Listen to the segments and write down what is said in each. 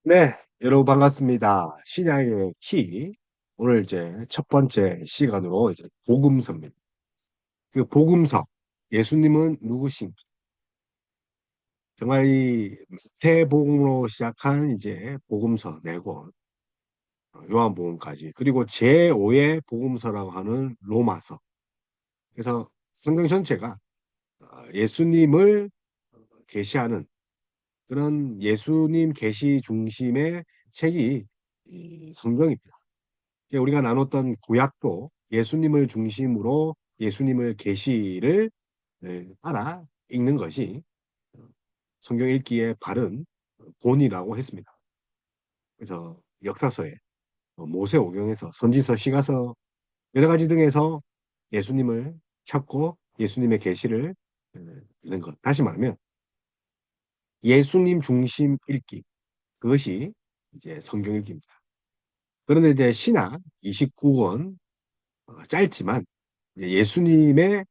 네, 여러분 반갑습니다. 신약의 키. 오늘 이제 첫 번째 시간으로 이제 복음서입니다. 그 복음서, 예수님은 누구신가? 정말 이 마태복음으로 시작한 이제 복음서 네 권, 요한복음까지, 그리고 제5의 복음서라고 하는 로마서. 그래서 성경 전체가 예수님을 계시하는 그런 예수님 계시 중심의 책이 이 성경입니다. 우리가 나눴던 구약도 예수님을 중심으로 예수님을 계시를 따라 읽는 것이 성경 읽기의 바른 본이라고 했습니다. 그래서 역사서에 모세오경에서 선지서 시가서 여러 가지 등에서 예수님을 찾고 예수님의 계시를 읽는 것. 다시 말하면 예수님 중심 읽기. 그것이 이제 성경 읽기입니다. 그런데 이제 신약 29권 짧지만 이제 예수님의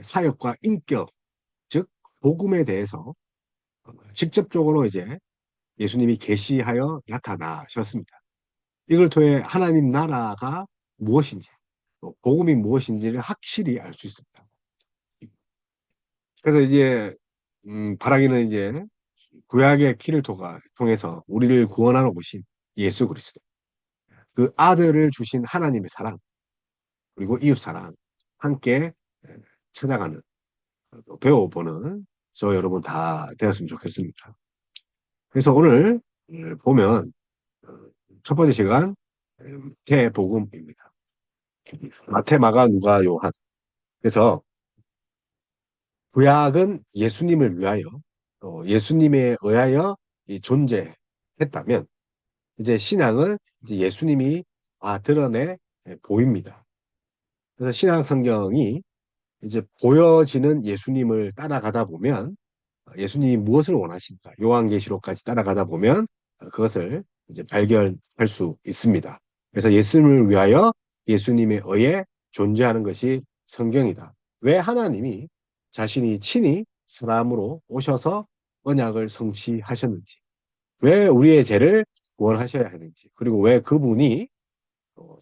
사역과 인격, 즉 복음에 대해서 직접적으로 이제 예수님이 계시하여 나타나셨습니다. 이걸 통해 하나님 나라가 무엇인지, 또 복음이 무엇인지를 확실히 알 수 있습니다. 그래서 이제 바라기는 이제 구약의 키를 통해서 우리를 구원하러 오신 예수 그리스도, 그 아들을 주신 하나님의 사랑, 그리고 이웃 사랑 함께 찾아가는 배워보는 저 여러분 다 되었으면 좋겠습니다. 그래서 오늘 보면 어, 첫 번째 시간 대복음입니다. 마태, 마가, 누가, 요한. 그래서 구약은 예수님을 위하여 예수님에 의하여 존재했다면 이제 신앙은 이제 예수님이 드러내 보입니다. 그래서 신약 성경이 이제 보여지는 예수님을 따라가다 보면 예수님이 무엇을 원하신가 요한계시록까지 따라가다 보면 그것을 이제 발견할 수 있습니다. 그래서 예수님을 위하여 예수님에 의해 존재하는 것이 성경이다. 왜 하나님이 자신이 친히 사람으로 오셔서 언약을 성취하셨는지, 왜 우리의 죄를 구원하셔야 하는지, 그리고 왜 어,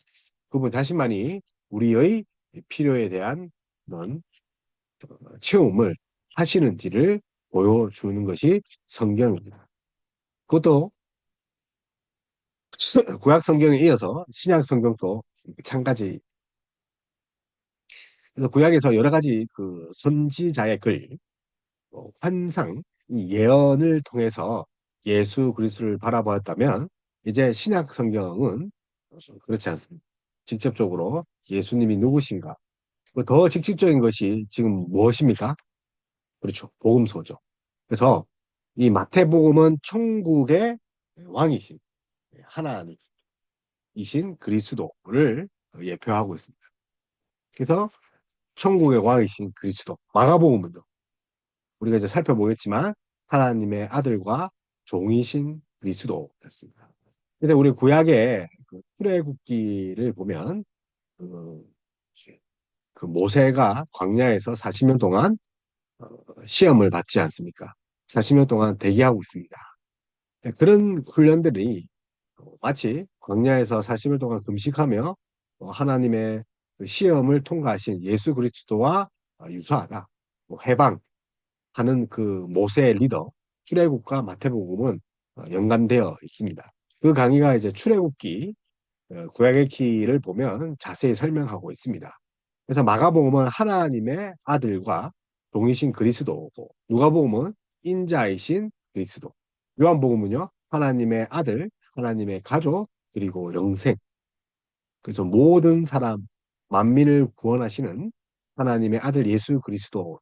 그분 자신만이 우리의 필요에 대한 그런 체험을 하시는지를 보여주는 것이 성경입니다. 그것도 구약 성경에 이어서 신약 성경도 마찬가지. 그래서 구약에서 여러 가지 그 선지자의 글, 환상, 이 예언을 통해서 예수 그리스도를 바라보았다면 이제 신약 성경은 그렇지 않습니다. 직접적으로 예수님이 누구신가? 더 직접적인 것이 지금 무엇입니까? 그렇죠. 복음서죠. 그래서 이 마태복음은 천국의 왕이신 하나님이신 그리스도를 예표하고 있습니다. 그래서 천국의 왕이신 그리스도. 마가복음은요. 우리가 이제 살펴보겠지만 하나님의 아들과 종이신 그리스도였습니다. 근데 우리 구약의 그 출애굽기를 보면 그, 그 모세가 광야에서 40년 동안 어, 시험을 받지 않습니까? 40년 동안 대기하고 있습니다. 그런 훈련들이 마치 광야에서 40일 동안 금식하며 하나님의 그 시험을 통과하신 예수 그리스도와 유사하다. 해방하는 그 모세의 리더 출애굽과 마태복음은 연관되어 있습니다. 그 강의가 이제 출애굽기 구약의 키를 보면 자세히 설명하고 있습니다. 그래서 마가복음은 하나님의 아들과 동이신 그리스도고 누가복음은 인자이신 그리스도. 요한복음은요 하나님의 아들, 하나님의 가족, 그리고 영생. 그래서 모든 사람, 만민을 구원하시는 하나님의 아들 예수 그리스도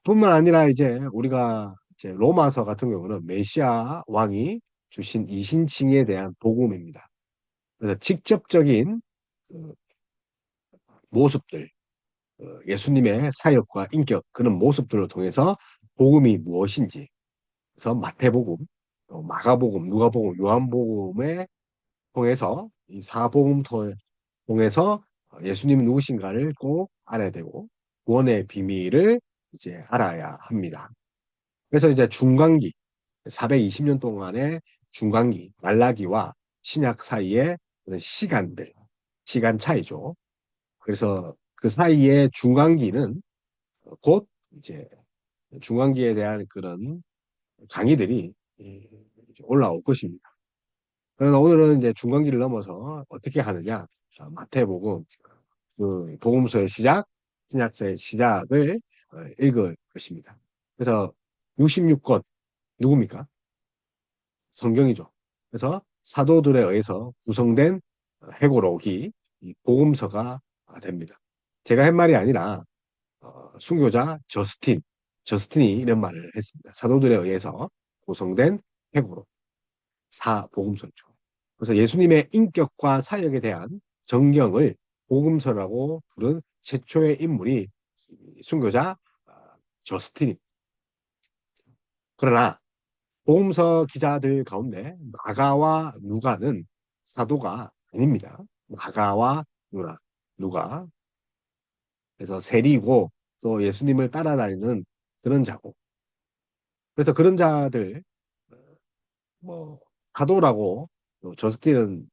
뿐만 아니라 이제 우리가 이제 로마서 같은 경우는 메시아 왕이 주신 이신칭에 대한 복음입니다. 그래서 직접적인 그 모습들, 예수님의 사역과 인격, 그런 모습들을 통해서 복음이 무엇인지, 그래서 마태복음, 또 마가복음, 누가복음, 요한복음에 통해서 이 사복음 통해서 예수님이 누구신가를 꼭 알아야 되고 구원의 비밀을 이제 알아야 합니다. 그래서 이제 중간기, 420년 동안의 중간기, 말라기와 신약 사이의 그런 시간 차이죠. 그래서 그 사이의 중간기는 곧 이제 중간기에 대한 그런 강의들이 올라올 것입니다. 그러나 오늘은 이제 중간기를 넘어서 어떻게 하느냐. 자, 마태복음, 그 복음서의 시작, 신약서의 시작을 읽을 것입니다. 그래서 66권, 누굽니까? 성경이죠. 그래서 사도들에 의해서 구성된 해고록이 이 복음서가 됩니다. 제가 한 말이 아니라 순교자 저스틴이 이런 말을 했습니다. 사도들에 의해서 구성된 해고록, 사복음서죠. 그래서 예수님의 인격과 사역에 대한 정경을 복음서라고 부른 최초의 인물이 순교자 저스틴입니다. 그러나 복음서 기자들 가운데 마가와 누가는 사도가 아닙니다. 마가와 누가 그래서 세리고 또 예수님을 따라다니는 그런 자고 그래서 그런 자들 뭐 사도라고 또 저스틴은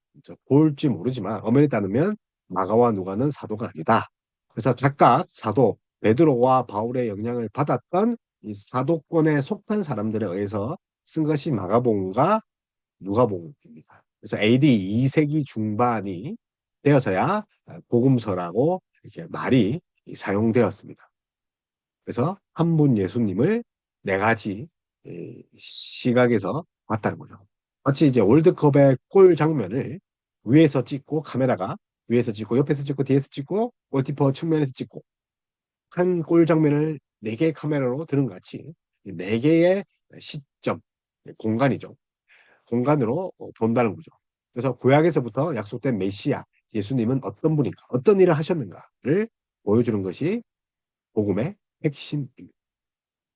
볼지 모르지만 엄연히 따르면 마가와 누가는 사도가 아니다. 그래서 각각 사도 베드로와 바울의 영향을 받았던 이 사도권에 속한 사람들에 의해서 쓴 것이 마가복음과 누가복음입니다. 그래서 AD 2세기 중반이 되어서야 복음서라고 이렇게 말이 사용되었습니다. 그래서 한 분 예수님을 네 가지 시각에서 봤다는 거죠. 마치 이제 월드컵의 골 장면을 위에서 찍고 카메라가 위에서 찍고 옆에서 찍고 뒤에서 찍고 골키퍼 측면에서 찍고 한 골 장면을 네 개의 카메라로 드는 것 같이 네 개의 시점, 공간이죠. 공간으로 본다는 거죠. 그래서 구약에서부터 약속된 메시아, 예수님은 어떤 분인가, 어떤 일을 하셨는가를 보여주는 것이 복음의 핵심입니다.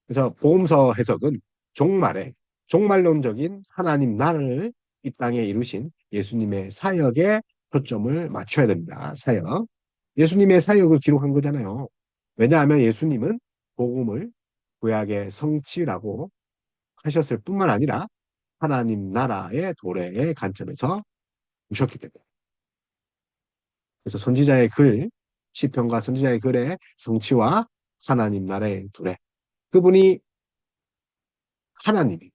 그래서 복음서 해석은 종말에 종말론적인 하나님 나라를 이 땅에 이루신 예수님의 사역에 초점을 맞춰야 됩니다. 사역. 예수님의 사역을 기록한 거잖아요. 왜냐하면 예수님은 복음을 구약의 성취라고 하셨을 뿐만 아니라 하나님 나라의 도래의 관점에서 보셨기 때문에. 그래서 선지자의 글, 시편과 선지자의 글의 성취와 하나님 나라의 도래. 그분이 하나님이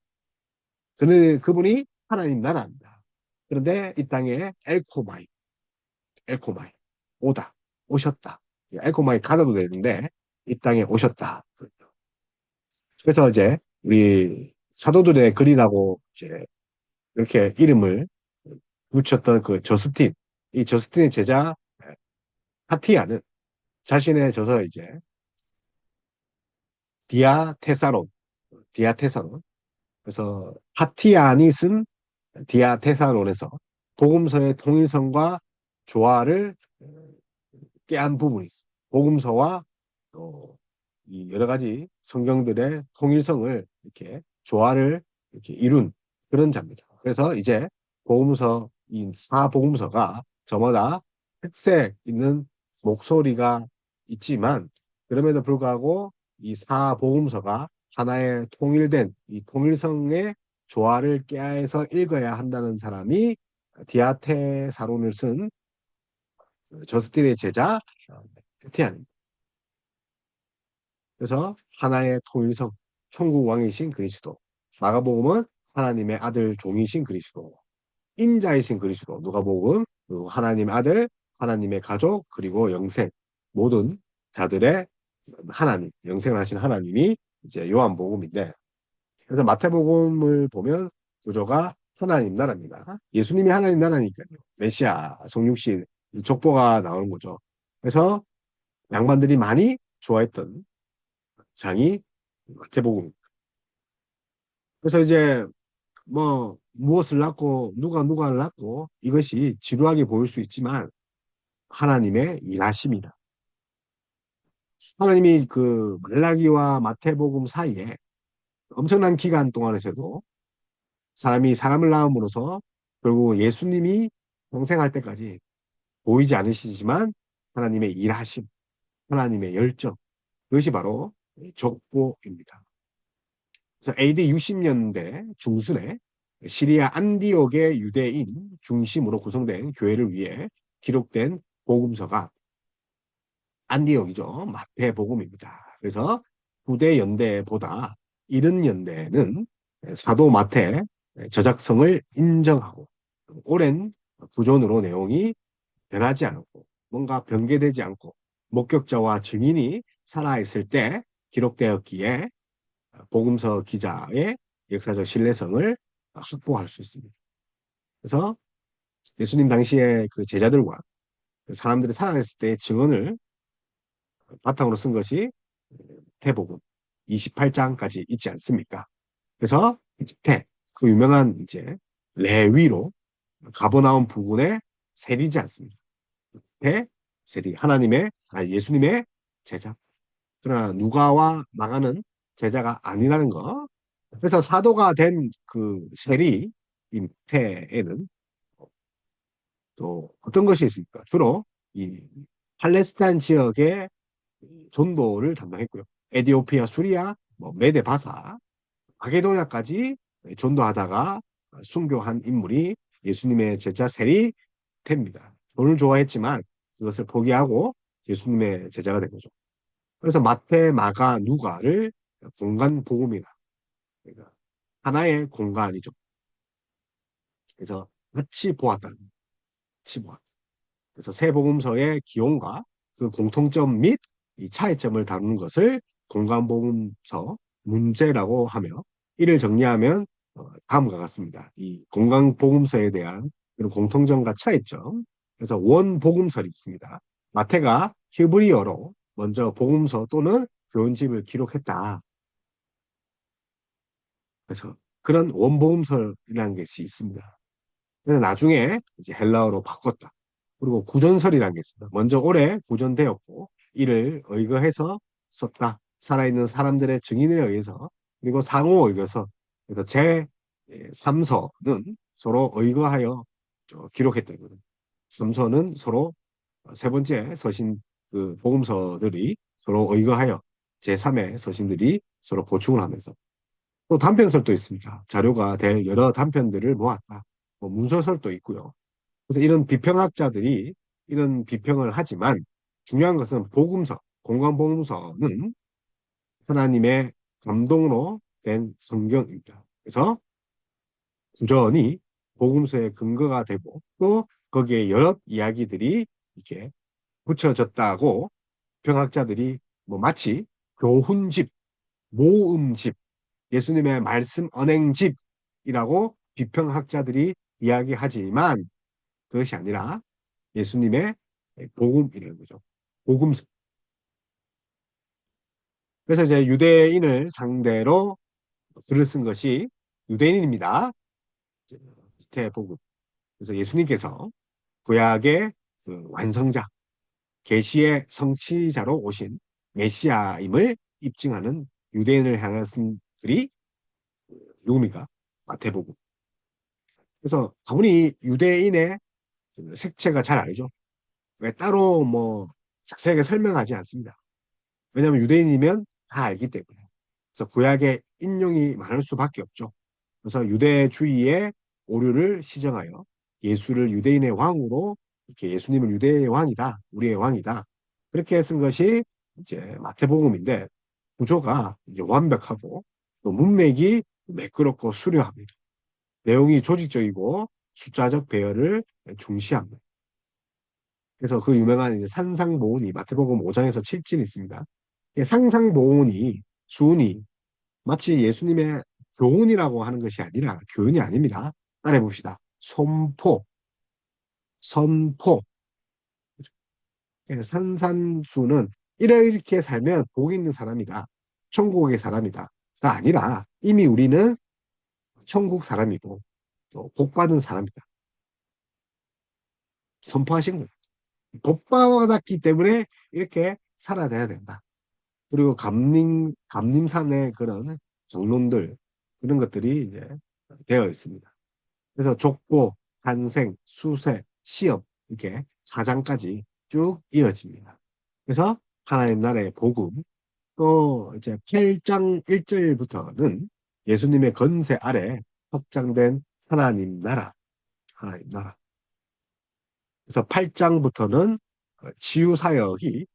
그분이 하나님 나라입니다. 그런데 이 땅에 엘코마이, 오다, 오셨다. 엘코마이 가도 되는데 이 땅에 오셨다. 그래서 이제 우리 사도들의 글이라고 이제 이렇게 이름을 붙였던 그 저스틴, 이 저스틴의 제자 파티아는 자신의 저서 이제 디아테사론, 디아테사론. 그래서 파티안이 쓴 디아테사론에서 복음서의 통일성과 조화를 깨한 부분이 있어요. 복음서와 이 여러 가지 성경들의 통일성을 이렇게 조화를 이렇게 이룬 그런 자입니다. 그래서 이제 복음서, 이 사복음서가 저마다 특색 있는 목소리가 있지만 그럼에도 불구하고 이 사복음서가 하나의 통일된 이 통일성의 조화를 깨해서 읽어야 한다는 사람이 디아테사론을 쓴 저스틴의 제자 테티안입니다. 그래서 하나의 통일성, 천국 왕이신 그리스도, 마가복음은 하나님의 아들 종이신 그리스도, 인자이신 그리스도, 누가복음 그리고 하나님의 아들, 하나님의 가족 그리고 영생 모든 자들의 하나님, 영생을 하신 하나님이 이제 요한복음인데 그래서 마태복음을 보면 구조가 하나님 나라입니다. 예수님이 하나님 나라니까요. 메시아, 성육신, 족보가 나오는 거죠. 그래서 양반들이 많이 좋아했던 장이 마태복음. 그래서 이제 뭐 무엇을 낳고 누가를 낳고 이것이 지루하게 보일 수 있지만 하나님의 일하심이다. 하나님이 그 말라기와 마태복음 사이에 엄청난 기간 동안에서도 사람이 사람을 낳음으로써 결국 예수님이 평생할 때까지 보이지 않으시지만 하나님의 일하심, 하나님의 열정 그것이 바로 족보입니다. 그래서 AD 60년대 중순에 시리아 안디옥의 유대인 중심으로 구성된 교회를 위해 기록된 복음서가 안디옥이죠. 마태복음입니다. 그래서 후대 연대보다 이른 연대는 사도 마태 저작성을 인정하고 오랜 구존으로 내용이 변하지 않고 뭔가 변개되지 않고 목격자와 증인이 살아있을 때 기록되었기에 복음서 기자의 역사적 신뢰성을 확보할 수 있습니다. 그래서 예수님 당시에 그 제자들과 사람들이 살아냈을 때의 증언을 바탕으로 쓴 것이 태복음 28장까지 있지 않습니까? 그래서 밑에 그 유명한 이제 레위로 가버나움 부근에 세리지 않습니다. 대 세리 하나님의 예수님의 제자. 그러나 누가와 마가는 제자가 아니라는 거. 그래서 사도가 된 그 세리 임태에는 또 어떤 것이 있습니까? 주로 이 팔레스타인 지역의 전도를 담당했고요. 에디오피아, 수리아, 뭐 메데 바사, 마게도냐까지 전도하다가 순교한 인물이 예수님의 제자 세리 됩니다. 돈을 좋아했지만 그것을 포기하고 예수님의 제자가 된 거죠. 그래서 마태, 마가, 누가를 공간 복음이라. 그러니까 하나의 공간이죠. 그래서 같이 보았다는 거예요. 같이 보았다. 그래서 세 복음서의 기용과 그 공통점 및 이 차이점을 다루는 것을 공간 복음서 문제라고 하며 이를 정리하면 다음과 같습니다. 이 공간 복음서에 대한 이런 공통점과 차이점. 그래서 원 복음설이 있습니다. 마태가 히브리어로 먼저 복음서 또는 교훈집을 기록했다. 그래서 그런 원복음설이라는 것이 있습니다. 그래서 나중에 이제 헬라어로 바꿨다. 그리고 구전설이라는 게 있습니다. 먼저 오래 구전되었고 이를 의거해서 썼다. 살아있는 사람들의 증인에 의해서 그리고 상호 의거서 그래서 제 3서는 서로 의거하여 기록했던 거예요. 3서는 서로 세 번째 서신 그 복음서들이 서로 의거하여 제3의 서신들이 서로 보충을 하면서 또 단편설도 있습니다. 자료가 될 여러 단편들을 모았다. 뭐 문서설도 있고요. 그래서 이런 비평학자들이 이런 비평을 하지만 중요한 것은 복음서, 공간복음서는 하나님의 감동으로 된 성경입니다. 그래서 구전이 복음서의 근거가 되고 또 거기에 여러 이야기들이 이렇게 붙여졌다고 평학자들이 뭐 마치 교훈집, 모음집, 예수님의 말씀 언행집이라고 비평학자들이 이야기하지만 그것이 아니라 예수님의 복음이라는 거죠. 복음서. 그래서 이제 유대인을 상대로 글을 쓴 것이 유대인입니다. 스테 복음. 그래서 예수님께서 구약의 그 완성자, 계시의 성취자로 오신 메시아임을 입증하는 유대인을 향한 쓴 글이 누굽니까? 마태복음. 그래서 아무리 유대인의 색채가 잘 알죠. 왜 따로 뭐 자세하게 설명하지 않습니다. 왜냐하면 유대인이면 다 알기 때문에. 그래서 구약의 인용이 많을 수밖에 없죠. 그래서 유대주의의 오류를 시정하여 예수를 유대인의 왕으로 이렇게 예수님을 유대의 왕이다, 우리의 왕이다. 그렇게 쓴 것이 이제 마태복음인데 구조가 이제 완벽하고 또 문맥이 매끄럽고 수려합니다. 내용이 조직적이고 숫자적 배열을 중시합니다. 그래서 그 유명한 이제 산상보훈이 마태복음 5장에서 7절이 있습니다. 상상보훈이 수훈이 마치 예수님의 교훈이라고 하는 것이 아니라 교훈이 아닙니다. 따라해 봅시다. 선포, 선포. 산산수는 이렇게 살면 복 있는 사람이다. 천국의 사람이다. 가 아니라 이미 우리는 천국 사람이고 또 복받은 사람이다. 선포하신 거예요. 복받았기 때문에 이렇게 살아내야 된다. 그리고 감림산의 그런 정론들, 그런 것들이 이제 되어 있습니다. 그래서 족보, 탄생, 수세, 시험, 이렇게 4장까지 쭉 이어집니다. 그래서 하나님 나라의 복음, 또 이제 8장 1절부터는 예수님의 건세 아래 확장된 하나님 나라, 하나님 나라. 그래서 8장부터는 치유 사역이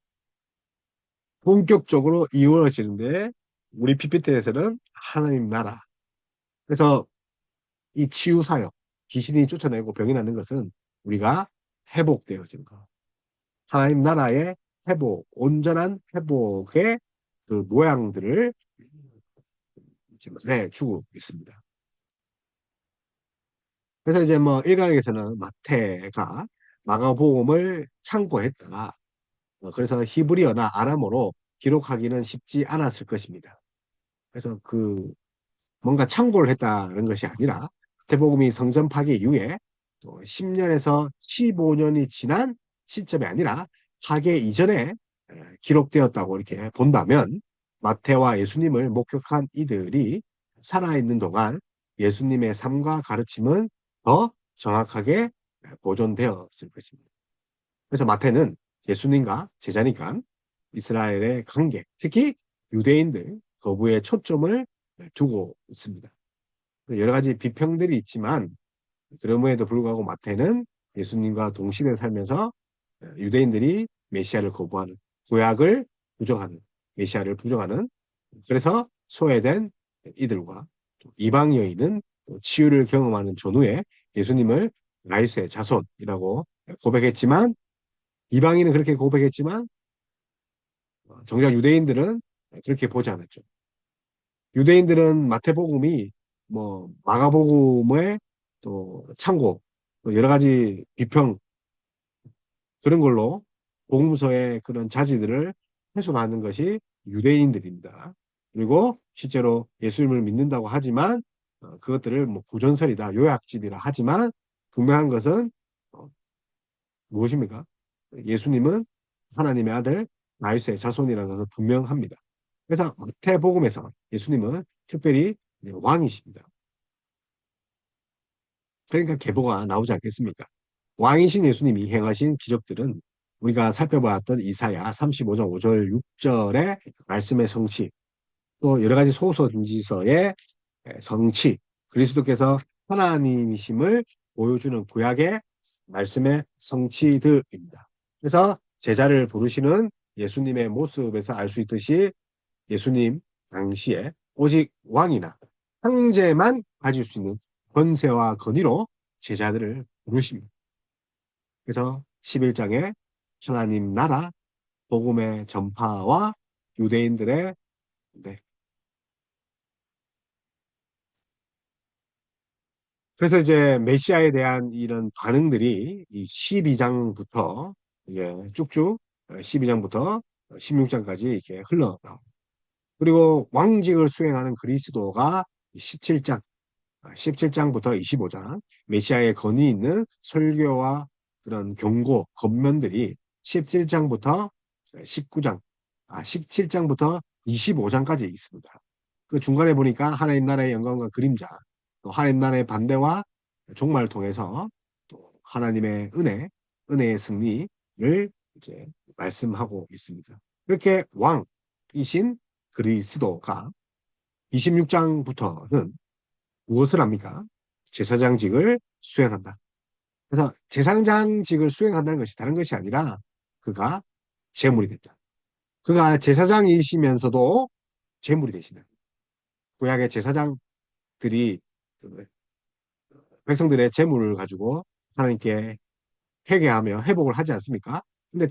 본격적으로 이루어지는데 우리 PPT에서는 하나님 나라. 그래서 이 치유 사역, 귀신이 쫓아내고 병이 나는 것은 우리가 회복되어진 것. 하나님 나라의 회복, 온전한 회복의 그 모양들을 지금 내주고 있습니다. 그래서 이제 뭐 일각에서는 마태가 마가복음을 참고했다가 그래서 히브리어나 아람어로 기록하기는 쉽지 않았을 것입니다. 그래서 그 뭔가 참고를 했다는 것이 아니라 마태복음이 성전 파괴 이후에 또 10년에서 15년이 지난 시점이 아니라 파괴 이전에 기록되었다고 이렇게 본다면 마태와 예수님을 목격한 이들이 살아있는 동안 예수님의 삶과 가르침은 더 정확하게 보존되었을 것입니다. 그래서 마태는 예수님과 제자니까 이스라엘의 관계, 특히 유대인들 거부에 초점을 두고 있습니다. 여러 가지 비평들이 있지만 그럼에도 불구하고 마태는 예수님과 동시대에 살면서 유대인들이 메시아를 거부하는, 구약을 부정하는, 메시아를 부정하는, 그래서 소외된 이들과 이방 여인은 치유를 경험하는 전후에 예수님을 라이스의 자손이라고 고백했지만 이방인은 그렇게 고백했지만 정작 유대인들은 그렇게 보지 않았죠. 유대인들은 마태복음이 뭐 마가복음의 또 참고 또 여러 가지 비평 그런 걸로 복음서의 그런 자지들을 훼손하는 것이 유대인들입니다. 그리고 실제로 예수님을 믿는다고 하지만 그것들을 뭐 부전설이다, 요약집이라 하지만 분명한 것은 어, 무엇입니까? 예수님은 하나님의 아들 다윗의 자손이라는 것은 분명합니다. 그래서 마태복음에서 예수님은 특별히 왕이십니다. 그러니까 계보가 나오지 않겠습니까? 왕이신 예수님이 행하신 기적들은 우리가 살펴봤던 이사야 35장 5절 6절의 말씀의 성취, 또 여러 가지 소서진지서의 성취, 그리스도께서 하나님이심을 보여주는 구약의 말씀의 성취들입니다. 그래서 제자를 부르시는 예수님의 모습에서 알 수 있듯이 예수님 당시에 오직 왕이나 황제만 가질 수 있는 권세와 권위로 제자들을 부르십니다. 그래서 11장에 하나님 나라 복음의 전파와 유대인들의 네. 그래서 이제 메시아에 대한 이런 반응들이 이 12장부터 이게 쭉쭉 12장부터 16장까지 이렇게 흘러나옵니다. 그리고 왕직을 수행하는 그리스도가 17장 17장부터 25장 메시아의 권위 있는 설교와 그런 경고, 권면들이 17장부터 19장, 17장부터 25장까지 있습니다. 그 중간에 보니까 하나님 나라의 영광과 그림자, 또 하나님 나라의 반대와 종말을 통해서 또 하나님의 은혜, 은혜의 승리를 이제 말씀하고 있습니다. 그렇게 왕이신 그리스도가 26장부터는 무엇을 합니까? 제사장직을 수행한다. 그래서 제사장직을 수행한다는 것이 다른 것이 아니라 그가 제물이 됐다. 그가 제사장이시면서도 제물이 되신다. 구약의 제사장들이 그 백성들의 제물을 가지고 하나님께 회개하며 회복을 하지 않습니까? 근데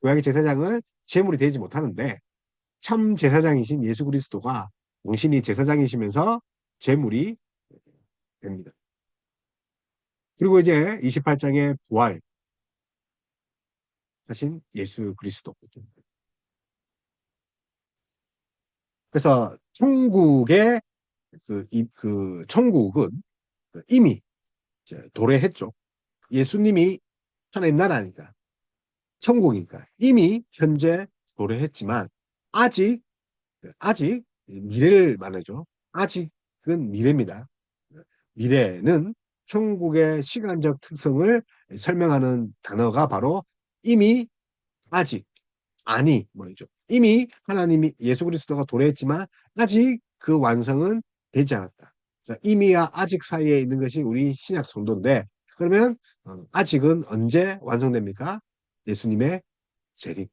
구약의 제사장은 제물이 되지 못하는데 참 제사장이신 예수 그리스도가 당신이 제사장이시면서 제물이 됩니다. 그리고 이제 28장의 부활하신 예수 그리스도. 그래서 천국의 천국은 이미 이제 도래했죠. 예수님이 하나님 나라니까 천국이니까 이미 현재 도래했지만 아직 아직 미래를 말하죠. 아직은 미래입니다. 미래는 천국의 시간적 특성을 설명하는 단어가 바로 이미 아직 아니 뭐죠. 이미 하나님이 예수 그리스도가 도래했지만 아직 그 완성은 되지 않았다. 자, 이미와 아직 사이에 있는 것이 우리 신약 성도인데 그러면 아직은 언제 완성됩니까? 예수님의 재림.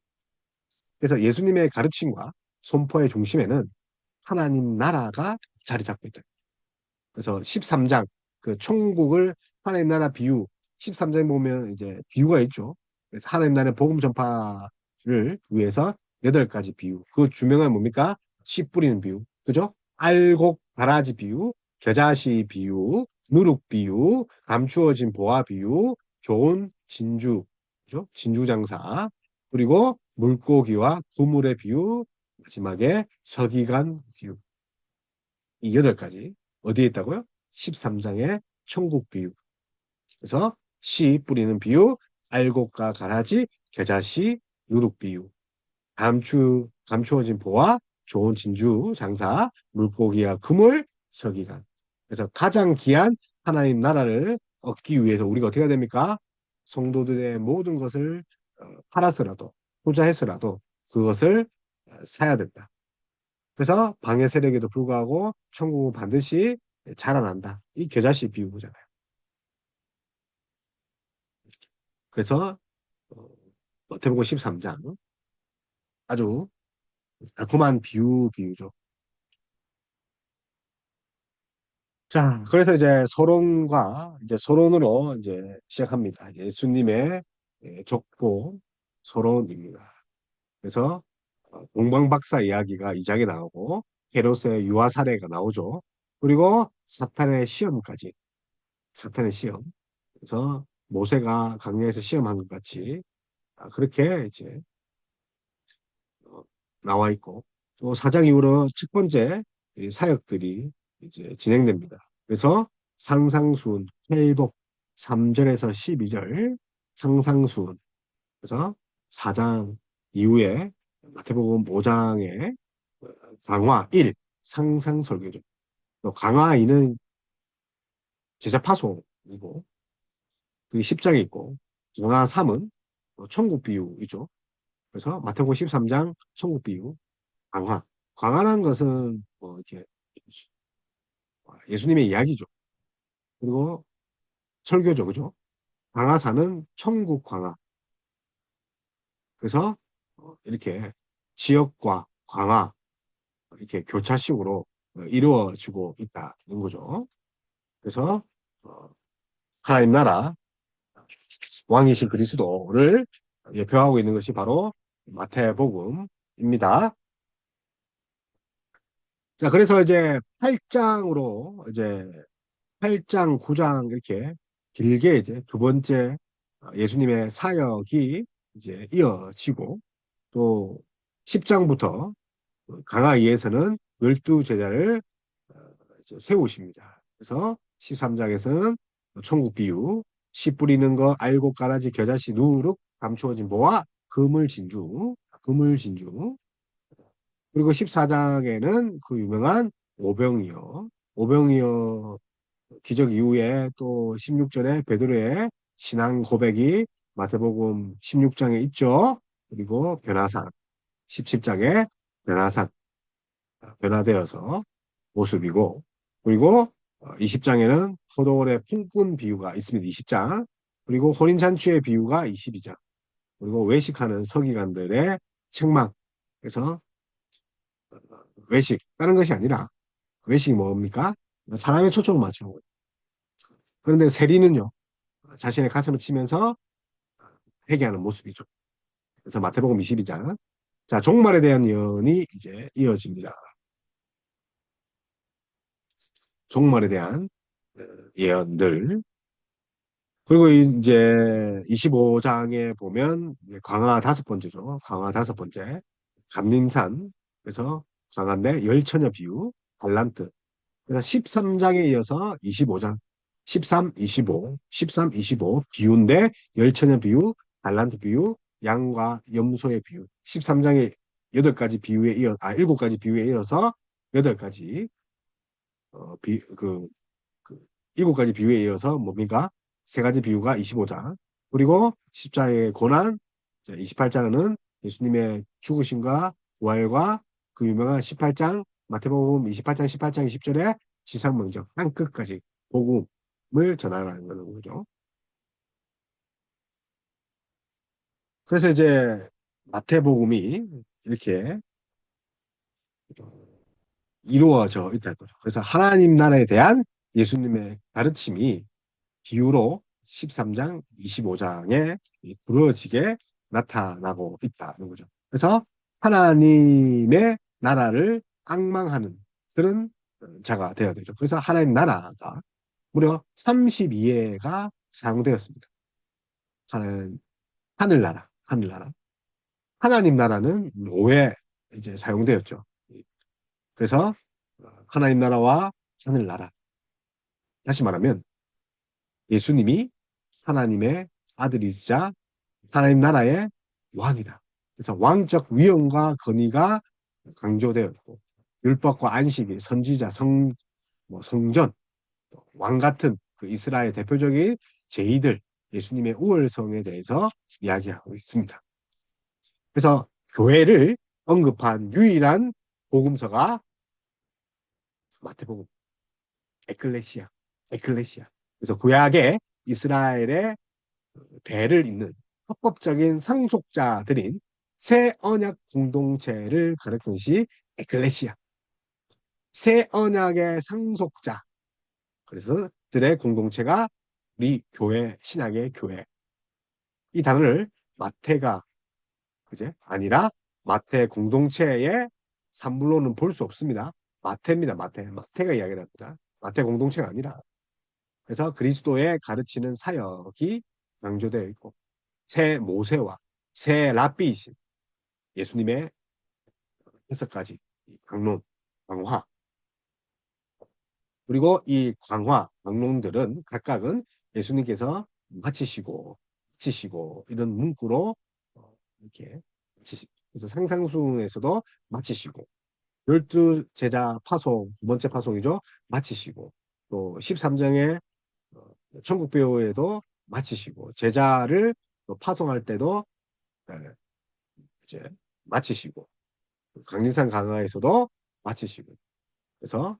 그래서 예수님의 가르침과 선포의 중심에는 하나님 나라가 자리 잡고 있다. 그래서 13장 그 천국을 하나님 나라 비유 13장 보면 이제 비유가 있죠. 그래서 하나님 나라의 복음 전파를 위해서 8가지 비유. 그 주명은 뭡니까? 씨 뿌리는 비유. 그죠? 알곡 가라지 비유, 겨자씨 비유, 누룩 비유, 감추어진 보화 비유, 좋은 진주, 그죠? 진주 장사. 그리고 물고기와 구물의 비유, 마지막에 서기관 비유. 이 8가지. 어디에 있다고요? 13장의 천국 비유. 그래서 씨 뿌리는 비유, 알곡과 가라지, 겨자씨, 누룩 비유. 감추어진 보화, 좋은 진주, 장사, 물고기와 그물, 서기관. 그래서 가장 귀한 하나님 나라를 얻기 위해서 우리가 어떻게 해야 됩니까? 성도들의 모든 것을 팔아서라도, 투자해서라도 그것을 사야 된다. 그래서 방해 세력에도 불구하고 천국은 반드시 자라난다. 이 겨자씨 비유잖아요. 그래서 어, 마태복음 13장 아주 달콤한 비유죠. 자, 그래서 이제 서론으로 이제 시작합니다. 예수님의 족보 서론입니다. 그래서 동방박사 이야기가 2장에 나오고 헤롯의 유아 사례가 나오죠. 그리고 사탄의 시험. 그래서 모세가 강야에서 시험한 것 같이 그렇게 이제 어, 나와 있고 또 4장 이후로 첫 번째 이 사역들이 이제 진행됩니다. 그래서 상상수훈, 회복 3절에서 12절 상상수훈 그래서 4장 이후에 마태복음 5장의 강화 1 상상설교죠. 또 강화 2는 제자 파송이고 그게 10장에 있고 강화 3은 천국 비유이죠. 그래서 마태복음 13장 천국 비유 강화. 강화라는 것은 뭐 이렇게 예수님의 이야기죠. 그리고 설교죠, 그죠? 강화사는 천국 강화. 그래서 이렇게 지역과 강화 이렇게 교차식으로 이루어지고 있다는 거죠. 그래서 어, 하나님 나라 왕이신 그리스도를 예표하고 있는 것이 바로 마태복음입니다. 자, 그래서 이제 8장, 9장 이렇게 길게 이제 두 번째 예수님의 사역이 이제 이어지고 또 10장부터 강하이에서는 12제자를 이제 세우십니다. 그래서 13장에서는 천국 비유, 씨 뿌리는 거, 알곡 가라지, 겨자씨, 누룩, 감추어진 보화, 그물 진주. 그리고 14장에는 그 유명한 오병이어 기적 이후에 또 16절에 베드로의 신앙 고백이 마태복음 16장에 있죠. 그리고 변화산 17장에 변화산 변화되어서 모습이고 그리고 20장에는 포도원의 품꾼 비유가 있습니다. 20장 그리고 혼인잔치의 비유가 22장 그리고 외식하는 서기관들의 책망 그래서 외식 다른 것이 아니라 외식이 뭡니까? 사람의 초점을 맞추는 거예요. 그런데 세리는요 자신의 가슴을 치면서 회개하는 모습이죠. 그래서 마태복음 22장 자 종말에 대한 예언이 이제 이어집니다. 종말에 대한 예언들 그리고 이제 25장에 보면 강화 5번째죠. 강화 5번째 감림산 그래서 강화인데 열처녀 비유 달란트 그래서 13장에 이어서 25장 13, 25, 13, 25 비유인데 열처녀 비유 달란트 비유 양과 염소의 비유 13장에 7가지 비유에 이어서 8가지 그 7가지 비유에 이어서 뭡니까? 3가지 비유가 25장. 그리고 십자가의 고난, 28장은 예수님의 죽으심과 부활과 그 유명한 18장, 마태복음 28장, 18장, 20절에 지상명령 땅 끝까지 복음을 전하라는 거죠. 그래서 이제 마태복음이 이렇게 이루어져 있다는 거죠. 그래서 하나님 나라에 대한 예수님의 가르침이 비유로 13장, 25장에 부러지게 나타나고 있다는 거죠. 그래서 하나님의 나라를 앙망하는 그런 자가 되어야 되죠. 그래서 하나님 나라가 무려 32회가 사용되었습니다. 하늘나라, 하늘나라. 하나님 나라는 5회 이제 사용되었죠. 그래서 하나님 나라와 하늘나라. 다시 말하면 예수님이 하나님의 아들이자 하나님 나라의 왕이다. 그래서 왕적 위엄과 권위가 강조되었고 율법과 안식일, 선지자, 뭐 성전, 왕 같은 그 이스라엘 대표적인 제의들, 예수님의 우월성에 대해서 이야기하고 있습니다. 그래서 교회를 언급한 유일한 복음서가 마태복음, 에클레시아, 에클레시아. 그래서 구약의 이스라엘의 대를 잇는 합법적인 상속자들인 새 언약 공동체를 가리키는 것이 에클레시아. 새 언약의 상속자. 그래서 들의 공동체가 우리 교회, 신약의 교회. 이 단어를 마태가 그제 아니라 마태 공동체의 산물로는 볼 수 없습니다. 마태입니다. 마태. 마태가 이야기를 합니다. 마태 공동체가 아니라. 그래서 그리스도의 가르치는 사역이 강조되어 있고 새 모세와 새 랍비이신 예수님의 5가지 강론, 강화 그리고 이 강화, 강론들은 각각은 예수님께서 마치시고 이런 문구로 이렇게 마치시고 그래서 상상순에서도 마치시고 12제자 파송, 두 번째 파송이죠. 마치시고 또 13장의 천국배우에도 마치시고 제자를 또 파송할 때도 이제 마치시고 강진산 강화에서도 마치시고 그래서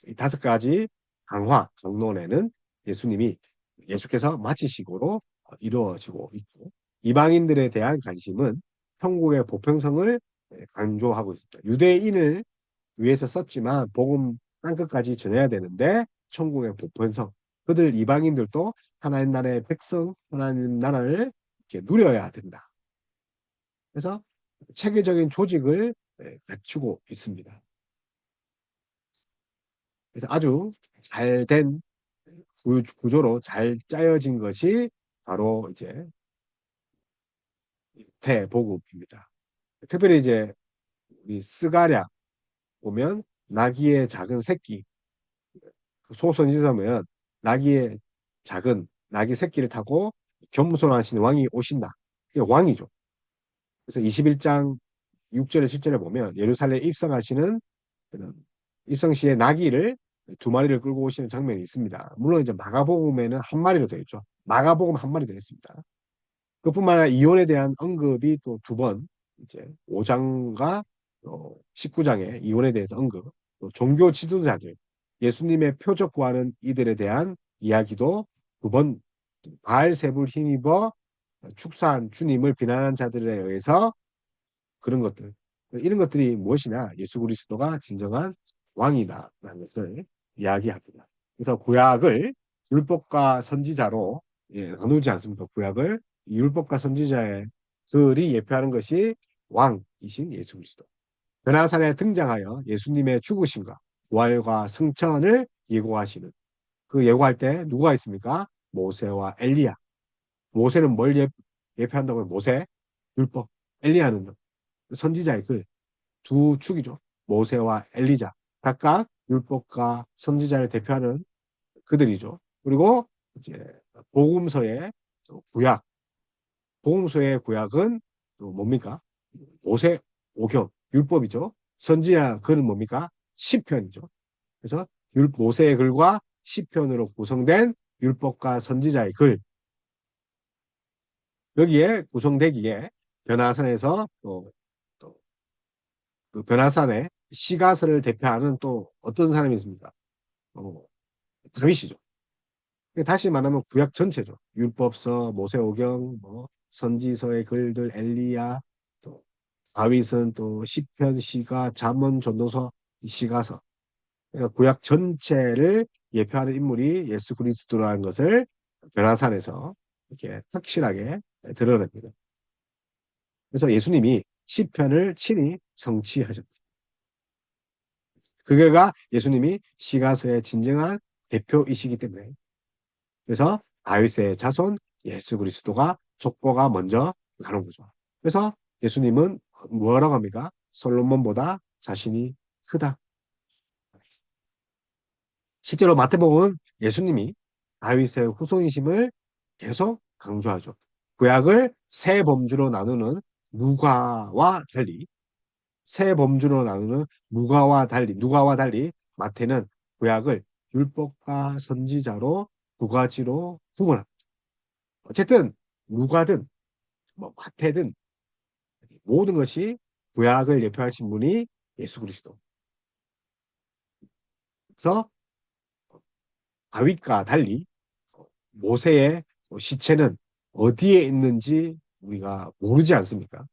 이 5가지 강화, 강론에는 예수께서 마치시고로 이루어지고 있고 이방인들에 대한 관심은 천국의 보편성을 강조하고 있습니다. 유대인을 위해서 썼지만 복음 땅끝까지 전해야 되는데 천국의 보편성 그들 이방인들도 하나님 나라의 백성 하나님 나라를 이렇게 누려야 된다. 그래서 체계적인 조직을 갖추고 있습니다. 그래서 아주 잘된 구조로 잘 짜여진 것이 바로 이제 대복음입니다. 특별히 이제 우리 스가랴 보면 나귀의 작은 새끼 소선지서면 나귀의 작은 나귀 새끼를 타고 겸손하신 왕이 오신다. 이게 왕이죠. 그래서 21장 6절에 7절에 보면 예루살렘에 입성하시는 입성 시에 나귀를 2마리를 끌고 오시는 장면이 있습니다. 물론 이제 마가복음에는 한 마리로 되어 있죠. 마가복음 한 마리 되어 있습니다. 그뿐만 아니라 이혼에 대한 언급이 또 2번 이제 5장과 19장에 이혼에 대해서 언급, 또 종교 지도자들, 예수님의 표적 구하는 이들에 대한 이야기도 2번 바알세불 힘입어 축사한 주님을 비난한 자들에 의해서 그런 것들 이런 것들이 무엇이냐 예수 그리스도가 진정한 왕이다라는 것을 이야기합니다. 그래서 구약을 율법과 선지자로 나누지 않습니다. 구약을 율법과 선지자의 들이 예표하는 것이 왕이신 예수 그리스도. 변화산에 등장하여 예수님의 죽으심과 부활과 승천을 예고하시는 그 예고할 때 누가 있습니까? 모세와 엘리야. 모세는 뭘 예표한다고요? 모세, 율법. 엘리야는 선지자의 두 축이죠. 모세와 엘리자. 각각 율법과 선지자를 대표하는 그들이죠. 그리고 이제 복음서의 구약. 복음서의 구약은 또 뭡니까? 모세 오경 율법이죠. 선지자 글은 뭡니까? 시편이죠. 그래서 모세의 글과 시편으로 구성된 율법과 선지자의 글 여기에 구성되기에 변화산에서 또 그 변화산에 시가서를 대표하는 또 어떤 사람이 있습니까? 어, 다윗이죠. 다시 말하면 구약 전체죠. 율법서, 모세오경, 뭐 선지서의 글들, 엘리야, 또 다윗은 또 시편, 시가, 잠언, 전도서, 시가서. 그러니까 구약 전체를 예표하는 인물이 예수 그리스도라는 것을 변화산에서 이렇게 확실하게 드러냅니다. 그래서 예수님이 시편을 친히 성취하셨다. 그 결과 예수님이 시가서의 진정한 대표이시기 때문에 그래서 다윗의 자손 예수 그리스도가 족보가 먼저 나는 거죠. 그래서 예수님은 뭐라고 합니까? 솔로몬보다 자신이 크다. 실제로 마태복음은 예수님이 다윗의 후손이심을 계속 강조하죠. 구약을 세 범주로 나누는 누가와 달리 세 범주로 나누는 누가와 달리 마태는 구약을 율법과 선지자로 두 가지로 구분합니다. 어쨌든 누가든 뭐 마태든 모든 것이 구약을 예표하신 분이 예수 그리스도. 그래서 다윗과 달리 모세의 시체는 어디에 있는지 우리가 모르지 않습니까?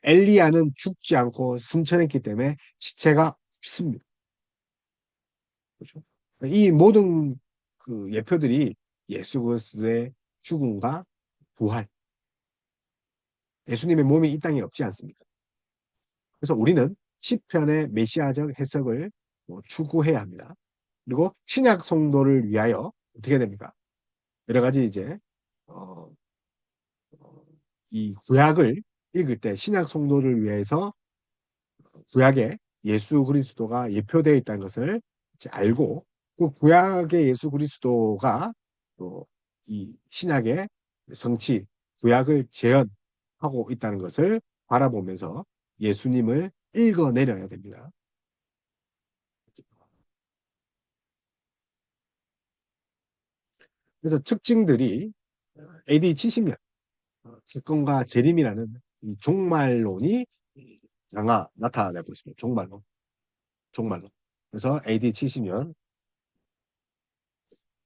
엘리야는 죽지 않고 승천했기 때문에 시체가 없습니다. 그렇죠? 이 모든 그 예표들이 예수 그리스도의 죽음과 부활, 예수님의 몸이 이 땅에 없지 않습니까? 그래서 우리는 시편의 메시아적 해석을 추구해야 합니다. 그리고 신약 성도를 위하여 어떻게 됩니까? 여러 가지 이제 어, 어, 이 구약을 읽을 때 신약 성도를 위해서 구약에 예수 그리스도가 예표되어 있다는 것을 이제 알고 그 구약의 예수 그리스도가 또 이 신약의 성취, 구약을 재현하고 있다는 것을 바라보면서 예수님을 읽어내려야 됩니다. 그래서 특징들이 AD 70년 사건과 재림이라는 이 종말론이 나타나고 있습니다. 종말론. 그래서 AD 70년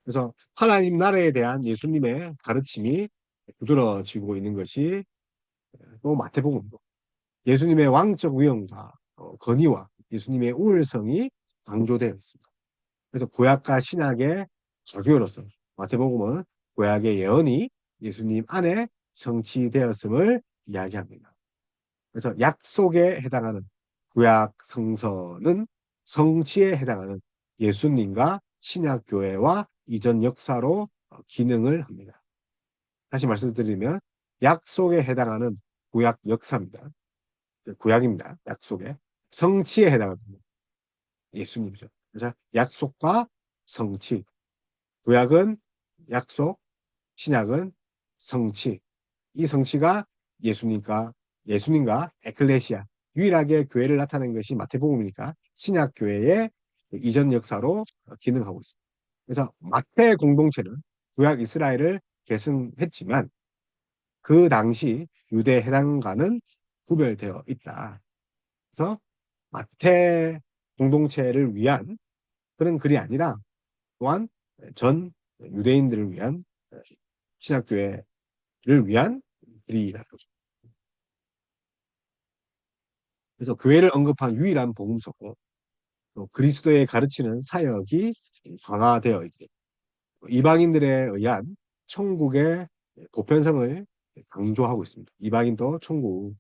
그래서 하나님 나라에 대한 예수님의 가르침이 두드러지고 있는 것이 또 마태복음이고 예수님의 왕적 위엄과 건의와 예수님의 우월성이 강조되어 있습니다. 그래서 구약과 신약의 자교로서 마태복음은 구약의 예언이 예수님 안에 성취되었음을 이야기합니다. 그래서 약속에 해당하는 구약 성서는 성취에 해당하는 예수님과 신약교회와 이전 역사로 기능을 합니다. 다시 말씀드리면 약속에 해당하는 구약 역사입니다. 구약입니다. 약속에. 성취에 해당하는 예수님이죠. 그래서 약속과 성취. 구약은 약속, 신약은 성취. 이 성취가 예수님과 에클레시아, 유일하게 교회를 나타낸 것이 마태복음이니까 신약 교회의 이전 역사로 기능하고 있습니다. 그래서 마태 공동체는 구약 이스라엘을 계승했지만 그 당시 유대 해당과는 구별되어 있다. 그래서 마태 공동체를 위한 그런 글이 아니라 또한 전 유대인들을 위한 신약교회를 위한 글이라고. 그래서 교회를 언급한 유일한 복음서고 또 그리스도의 가르치는 사역이 강화되어 있고 이방인들에 의한 천국의 보편성을 강조하고 있습니다. 이방인도 천국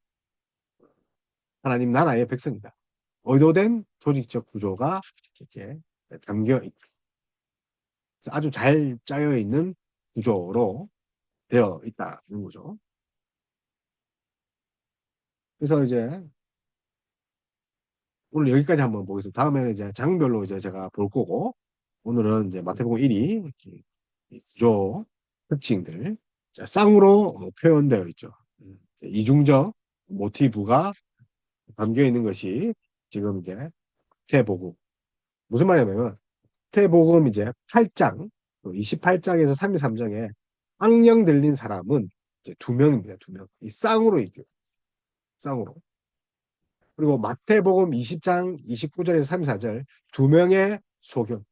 하나님 나라의 백성이다. 의도된 조직적 구조가 이렇게 담겨 있다. 아주 잘 짜여 있는 구조로 되어 있다는 거죠. 그래서 이제 오늘 여기까지 한번 보겠습니다. 다음에는 이제 장별로 이제 제가 볼 거고 오늘은 이제 마태복음 1이 구조 특징들 자, 쌍으로 표현되어 있죠. 이중적 모티브가 담겨 있는 것이 지금 이제 마태복음 무슨 말이냐면 마태복음 이제 8장 28장에서 33장에 악령 들린 사람은 이제 두 명입니다. 두 명. 이 쌍으로 있죠. 쌍으로. 그리고 마태복음 20장 29절에서 34절 두 명의 소견.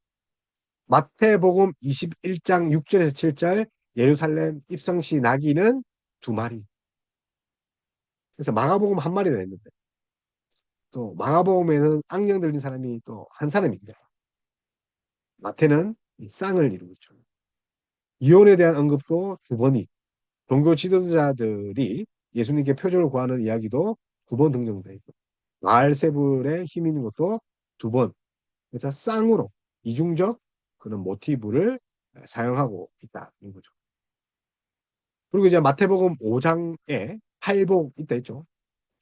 마태복음 21장 6절에서 7절 예루살렘 입성시 나귀는 두 마리. 그래서 마가복음 한 마리를 했는데 또 마가복음에는 악령 들린 사람이 또 한 사람입니다. 마태는 이 쌍을 이루고 있죠. 이혼에 대한 언급도 두 번이 종교 지도자들이 예수님께 표적을 구하는 이야기도 두 번 등장되어 있고 바알세불의 힘 있는 것도 두 번. 그래서 쌍으로 이중적 그런 모티브를 사용하고 있다는 거죠. 그리고 이제 마태복음 5장에 팔복 있다 했죠.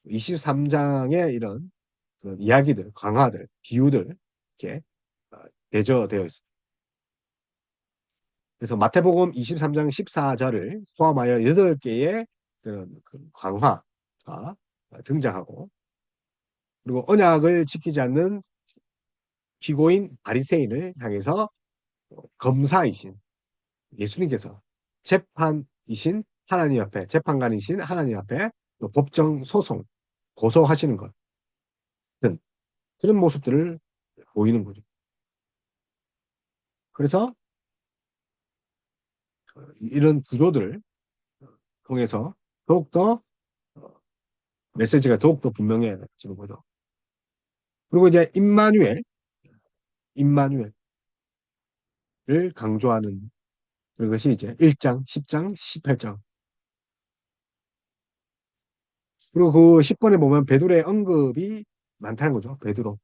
23장에 이런 그런 이야기들, 강화들, 비유들 이렇게 대저되어 있습니다. 그래서 마태복음 23장 14절을 포함하여 8개의 그런 강화가 등장하고 그리고 언약을 지키지 않는 피고인 바리새인을 향해서 검사이신 예수님께서 재판이신 하나님 앞에 재판관이신 하나님 앞에 또 법정 소송 고소하시는 것 그런 모습들을 보이는 거죠. 그래서 이런 구조들을 통해서 더욱더 메시지가 더욱더 분명해지는 거죠. 그리고 이제 임마누엘을 강조하는 그것이 이제 1장, 10장, 18장. 그리고 그 10번에 보면 베드로의 언급이 많다는 거죠. 베드로.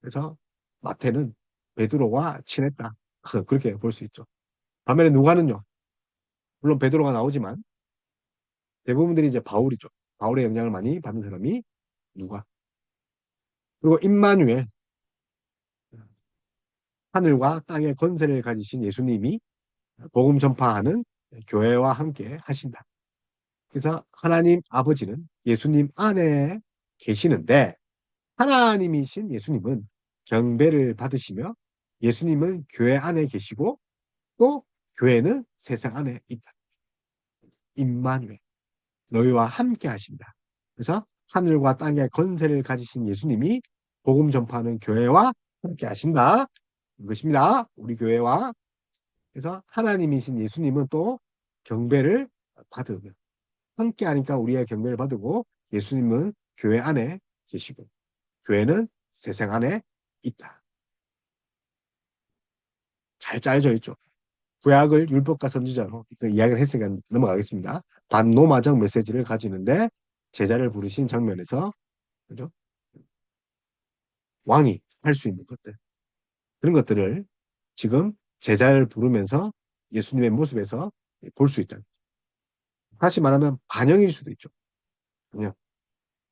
그래서 마태는 베드로와 친했다. 그렇게 볼 수 있죠. 반면에 누가는요. 물론 베드로가 나오지만 대부분들이 이제 바울이죠. 바울의 영향을 많이 받는 사람이 누가. 그리고 임마누엘, 하늘과 땅의 권세를 가지신 예수님이 복음 전파하는 교회와 함께 하신다. 그래서 하나님 아버지는 예수님 안에 계시는데 하나님이신 예수님은 경배를 받으시며 예수님은 교회 안에 계시고 또 교회는 세상 안에 있다. 임마누엘, 너희와 함께 하신다. 그래서 하늘과 땅의 권세를 가지신 예수님이 복음 전파하는 교회와 함께 하신다. 이것입니다. 우리 교회와. 그래서 하나님이신 예수님은 또 경배를 받으며 함께 하니까 우리의 경배를 받고 예수님은 교회 안에 계시고 교회는 세상 안에 있다. 잘 짜여져 있죠. 구약을 율법과 선지자로 그 이야기를 했으니까 넘어가겠습니다. 반노마적 메시지를 가지는데 제자를 부르신 장면에서 그죠? 왕이 할 수 있는 것들 그런 것들을 지금 제자를 부르면서 예수님의 모습에서 볼 수 있다. 다시 말하면 반영일 수도 있죠. 그냥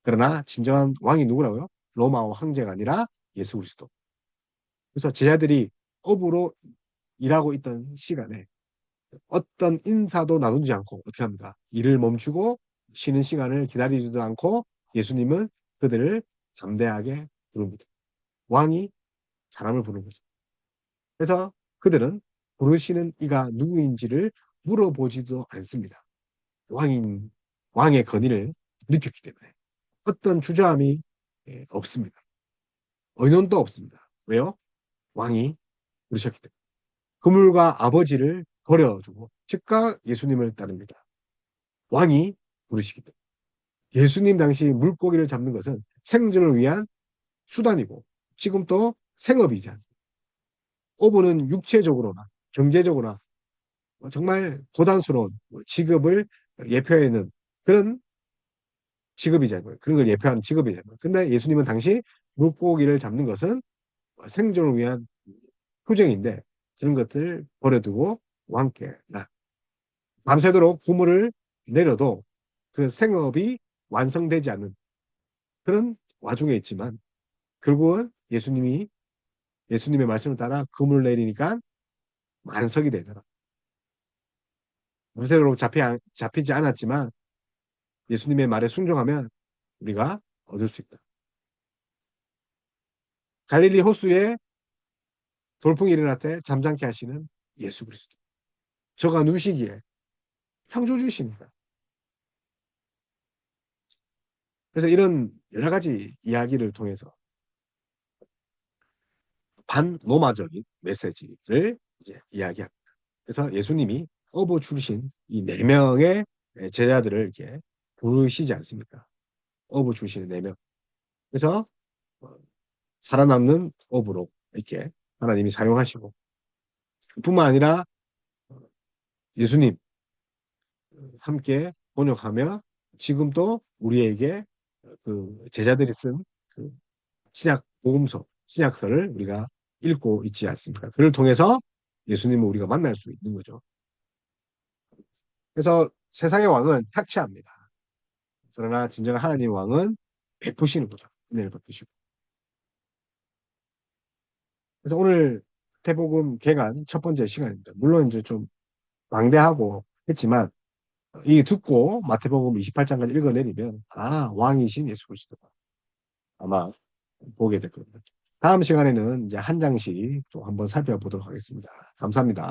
그러나 진정한 왕이 누구라고요? 로마 황제가 아니라 예수 그리스도. 그래서 제자들이 업으로 일하고 있던 시간에 어떤 인사도 나누지 않고 어떻게 합니까? 일을 멈추고 쉬는 시간을 기다리지도 않고 예수님은 그들을 담대하게 부릅니다. 왕이 사람을 부르는 거죠. 그래서 그들은 부르시는 이가 누구인지를 물어보지도 않습니다. 왕인, 왕의 권위를 느꼈기 때문에 어떤 주저함이 없습니다. 의논도 없습니다. 왜요? 왕이 부르셨기 때문에. 그물과 아버지를 버려주고 즉각 예수님을 따릅니다. 왕이 부르시기 때문에. 예수님 당시 물고기를 잡는 것은 생존을 위한 수단이고 지금 또 생업이지 않습니까? 어부는 육체적으로나 경제적으로나 정말 고단스러운 직업을 예표하는 그런 직업이잖아요. 그런 걸 예표하는 직업이잖아요. 근데 예수님은 당시 물고기를 잡는 것은 생존을 위한 투쟁인데 그런 것들을 버려두고 왕께 밤새도록 부물을 내려도 그 생업이 완성되지 않는 그런 와중에 있지만 결국은 예수님의 말씀을 따라 그물을 내리니까 만석이 되더라. 밤새도록 잡히지 않았지만 예수님의 말에 순종하면 우리가 얻을 수 있다. 갈릴리 호수에 돌풍이 일어날 때 잠잠케 하시는 예수 그리스도. 저가 누시기에 창조주십니다. 그래서 이런 여러 가지 이야기를 통해서 반로마적인 메시지를 이제 이야기합니다. 그래서 예수님이 어부 출신 이 네 명의 제자들을 이렇게 부르시지 않습니까? 어부 출신의 네 명. 그래서 어, 살아남는 어부로 이렇게 하나님이 사용하시고 뿐만 아니라 예수님 함께 번역하며 지금도 우리에게 그 제자들이 쓴그 신약 복음서, 신약서를 우리가 읽고 있지 않습니까? 그를 통해서 예수님을 우리가 만날 수 있는 거죠. 그래서 세상의 왕은 착취합니다. 그러나 진정한 하나님의 왕은 베푸시는 거죠. 은혜를 베푸시고. 그래서 오늘 태복음 개간 첫 번째 시간입니다. 물론 이제 좀 방대하고 했지만 이 듣고 마태복음 28장까지 읽어내리면 왕이신 예수 그리스도가 아마 보게 될 겁니다. 다음 시간에는 이제 한 장씩 또 한번 살펴보도록 하겠습니다. 감사합니다.